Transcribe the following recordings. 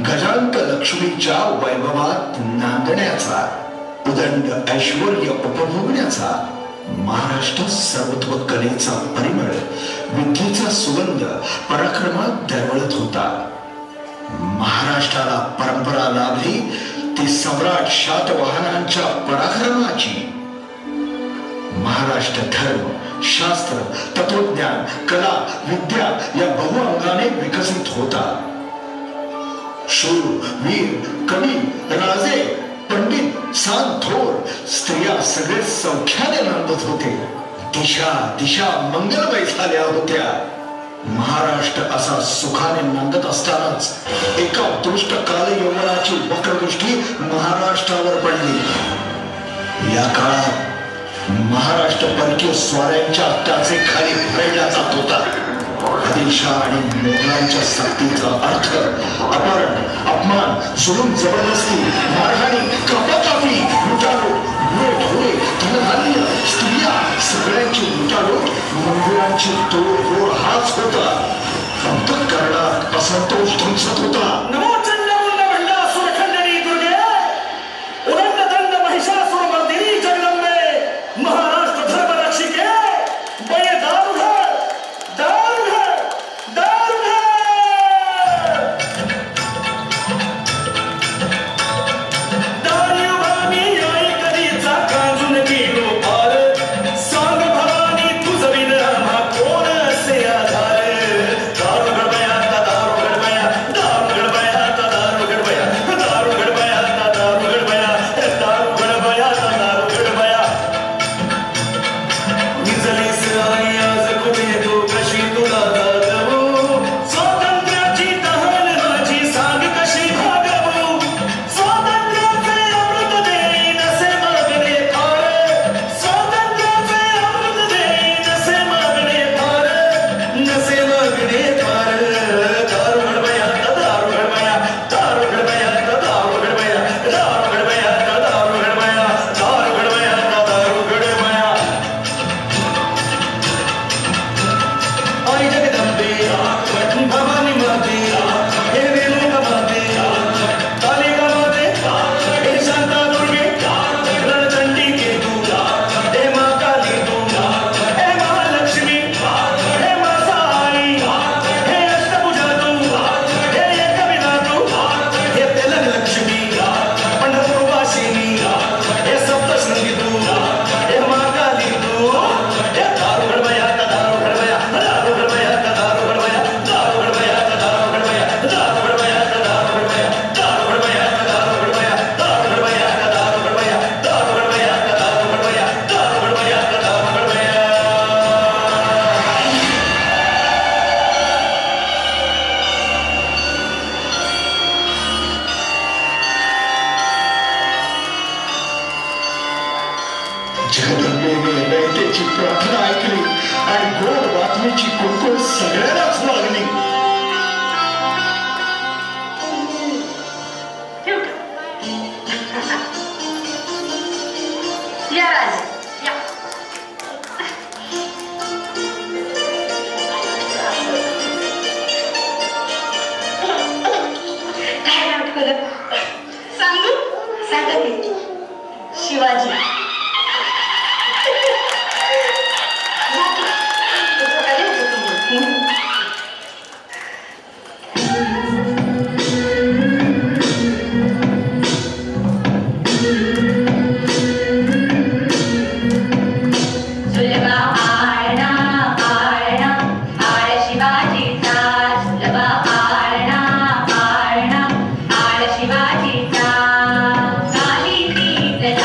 गजांक लक्ष्मीच्या वैभवात नांदण्याचा, उदंड ऐश्वर्य उपभोगण्याचा, महाराष्ट्र सर्वत्व कलेचा परिमळ, विद्येचा सुगंध पराक्रमात दरवळत होता. महाराष्ट्राला परंपरा लाभली ती सम्राट शातवाहनांच्या पराक्रमाची. महाराष्ट्र धर्म, शास्त्र, तत्वज्ञान, कला, विद्या या बहुअंगाने विकसित होता. शूर, वीर, कवी, राजे, पंडित, सांत, थोर, स्त्रिया सगळे सौख्याने नांदत होते. दिशा दिशा मंगलमय झाल्या होत्या. महाराष्ट्र असा सुखाने नांदत असतानाच एका दुष्ट काल यवनाची वक्रदृष्टी महाराष्ट्रावर पडली. या काळात महाराष्ट्र परकीय स्वाऱ्यांच्या टाचे खाली फळला जात होता. आदिलशाह आणि मोगलांच्या सक्तीचा अर्थ अपहरण, अपमान, जुलूम, जबरदस्ती, मारहाणी, कापाकापी, लुटालूट, ढोरे, धनधान्य, स्त्रिया सगळ्यांची लुटालूट, मंदिरांची तोडफोड हाच होता. अंतःकरणात असंतोष ध्वंसत होता. शिवाजीचा काली तीच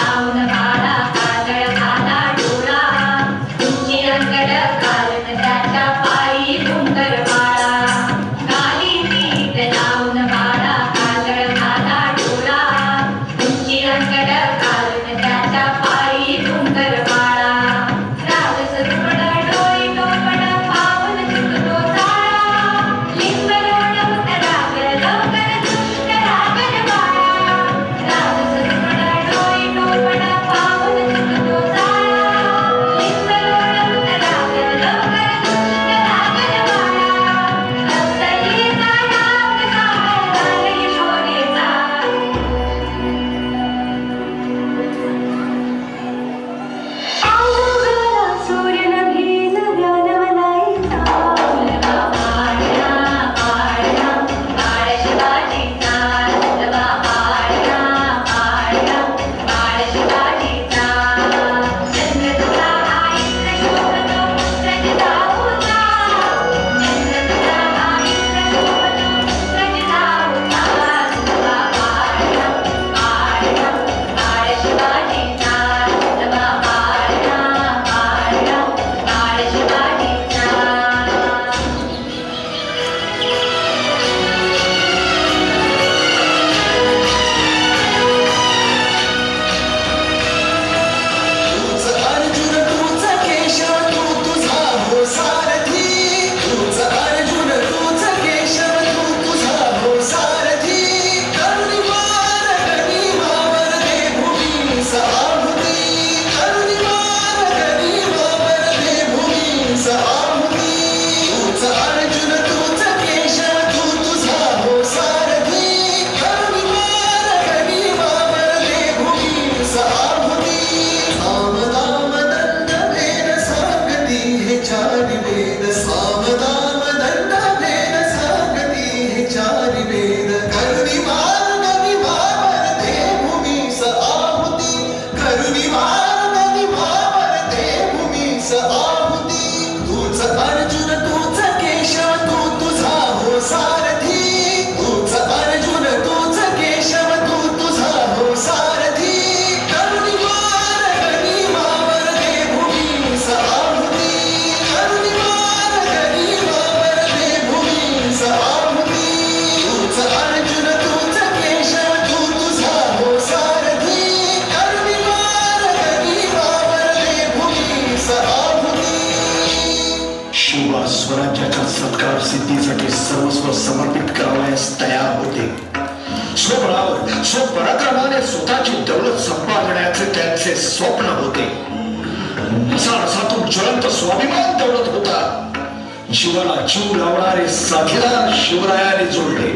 युद्धबळावर स्वपराक्रमाने स्वतःची दौलत संपादण्याचे त्यांचे स्वप्न होते. नसानसातून ज्वलंत स्वाभिमान दौलत होता. जीवाला जीव लावणारे साथीदार शिवरायाने जोडले.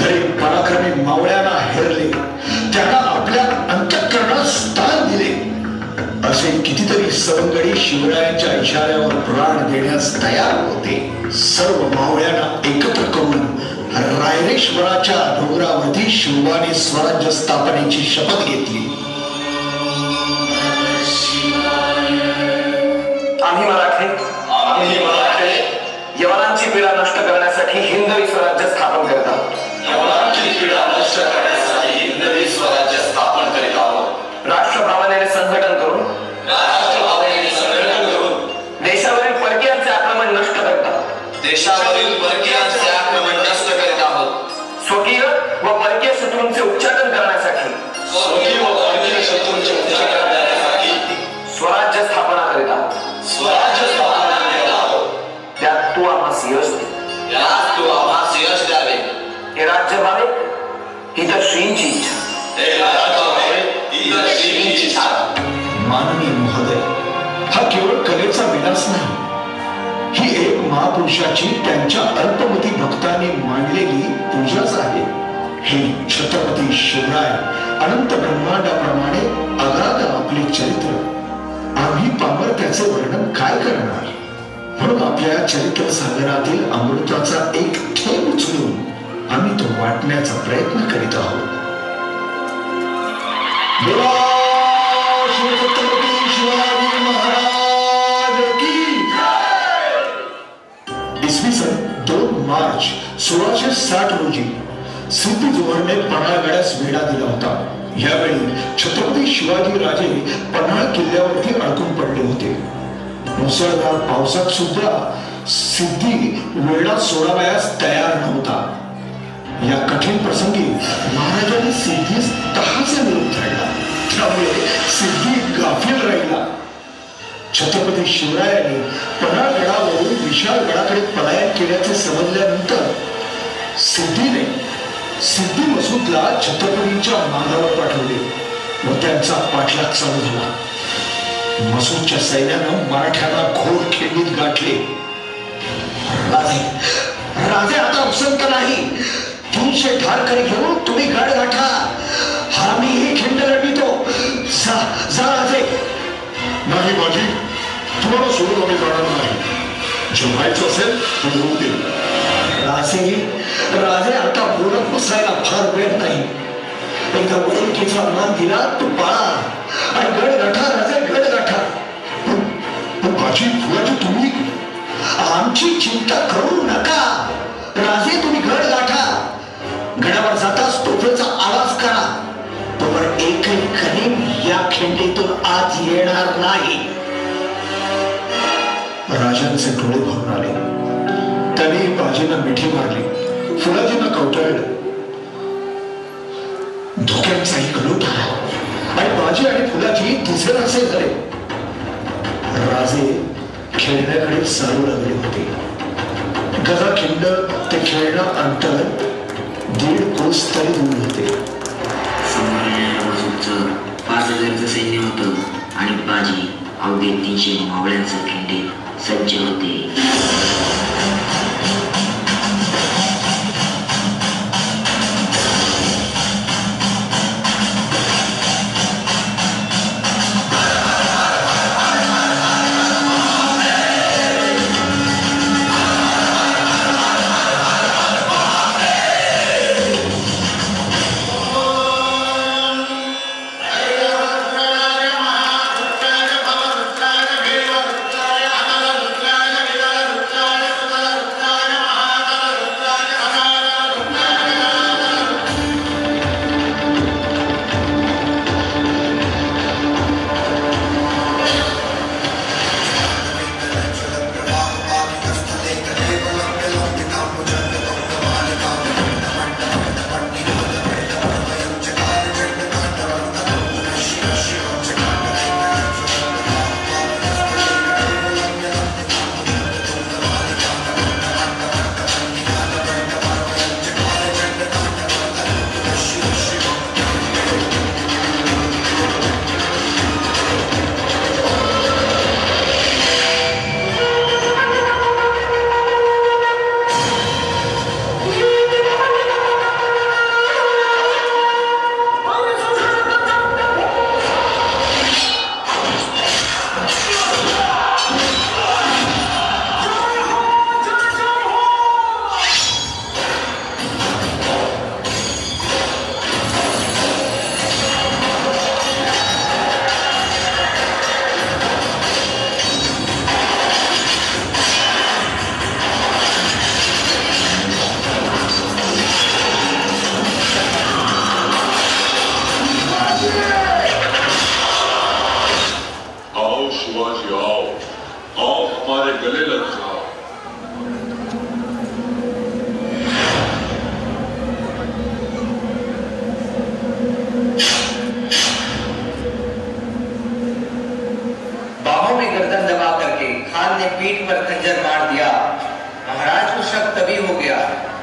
गरीब पराक्रमी मावळ्यांना हेरले. त्यांना आपल्या अंतःकरणात स्थान दिले. असे कितीतरी सवंगडी शिवरायांच्या इशाऱ्यावर प्राण देण्यास तयार होते. सर्व मावळ्यांना एकत्र करून रायरेश्वराच्या डोंगरावरती शिवबाने स्वराज्य स्थापनेची शपथ घेतली. आम्ही मराठे यवनांची पीडा नष्ट करण्यासाठी हिंदवी स्वराज्य स्थापन करत आहोत. राष्ट्रभावनेने संघटन करून देशावरील परकीयांचे आक्रमण नष्ट करत आहोत. स्वकीय व परकीय शत्रूंचे उच्चाटन करण्यासाठी स्वराज्य स्थापना करीत आहोत. त्यात तू आम्हास यश द्यावे. हे राज्य व्हावे ही तर श्रींची इच्छा. माननीय महोदय, हा केवळ कलेचा विलास नाही. ही एक महापुरुषाची त्यांच्या अल्पमती भक्तांनी मांडलेली पूजाच आहे. हे छत्रपती शिवराय अनंत ब्रह्मांडाप्रमाणे अगाध आपले चरित्र. आम्ही पामर त्याचे वर्णन काय करणार. म्हणून आपल्या चरित्र सागरातील अमृताचा एक थेंब उचलून आम्ही तो वाटण्याचा प्रयत्न करीत आहोत. छत्रपती शिवाजी महाराज की जय. इसवी सन 2 मार्च 1660 रोजी सिद्धी जोहरने पन्हाळगडास वेढा दिला होता. यावेळी छत्रपती शिवाजी राजे पन्हाळ किल्ल्यावरती अडकून पडले होते. मुसळधार पावसात सुद्धा सिद्धी वेढा सोडावयास तयार नव्हता. या कठीण प्रसंगी महाराजांनी सिद्धीस तहाचा निरोप धाडला. त्यामुळे सिद्धी गाफील राहिला. छत्रपती शिवरायांनी पन्हाळगडावरून विशाळगडाकडे पलायन केल्याचे समजल्यानंतर सिद्धी मसूदला छत्रपतींच्या मागावर पाठवले व त्यांचा पाठलाग चालू झाला. मसूदच्या सैन्यानं मराठ्यांना घोर खिंडीत गाठले. राजे आता उसंत नाही. 300 ठारकरी घेऊन तुम्ही गड गाठा. आम्ही ही खिंड लढवितो. जा राजे. नाही बाजी, तुम्हाला सोडून आम्ही जाणार नाही. जे व्हायचं असेल ते होऊ दे. राजे आता बोलत बसायला फार वेळ नाही. एकदा वळणुकीचा मान दिला तो पाळा आणि गड गाठा. राजे गड गाठा. बाजी फुलाजी, तुम्ही आमची चिंता करू नका. राजे तुम्ही गड गाठा. गडावर जाताच तोफेचा आवाज करा. तोवर एकही कणीम या खिंडीतून आत येणार नाही. राजांचे डोळे भरून आले. त्यांनी बाजींना मिठी मारली. फुलाजींना कवटाळलं. धोक्यांचाही गलोट आला आणि बाजी आणि फुलाजी दिसेनासे झाले. राजे खेळण्याकडे चालू लागले होते. गजाखिंड ते खेळणं अंतर 1.5 कोस तरी दूर होते. 5,000चं सैन्य होतं आणि बाजी अवघे 300 मावळ्यांचं खिंडी सज्ज होते. शक तभी हो गया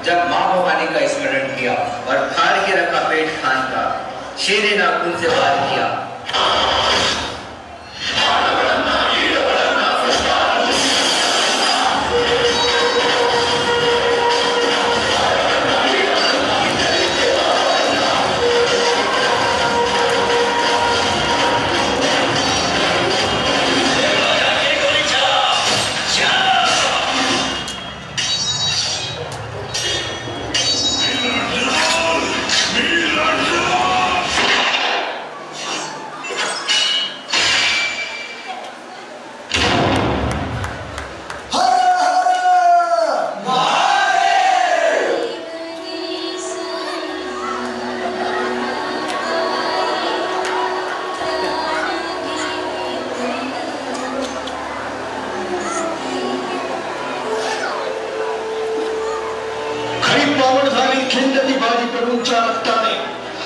जब माँ भवानी का स्मरण किया और फाड़ के रखा पेट खान का, शेर नाखून से वार किया।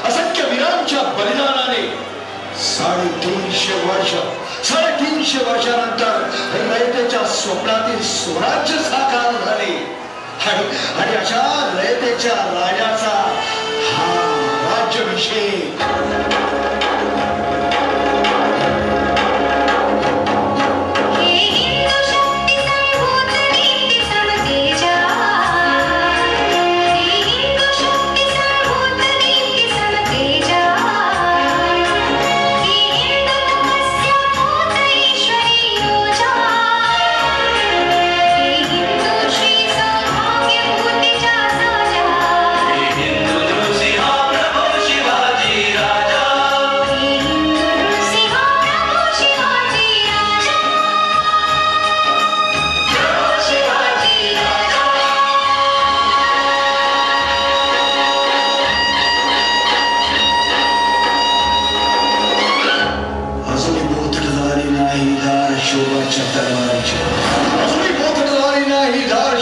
असंख्य वीरांच्या बलिदानाने 350 वर्षानंतर रयतेच्या स्वप्नातील स्वराज्य साकार झाले आणि अशा रयतेच्या राजाचा हा राज्याभिषेक।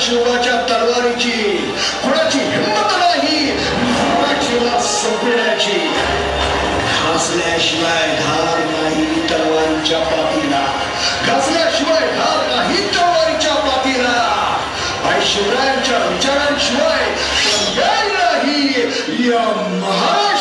शिवाच्या तलवारीची कोणाची हिंमत नाही मराठीला संपण्याची। घासल्याशिवाय धार नाही तलवारीच्या पातीला, घासल्याशिवाय धार नाही तलवारीच्या पातीला। आणि शिवरायांच्या विचारांशिवाय पर्याय नाही या महाराष्ट्र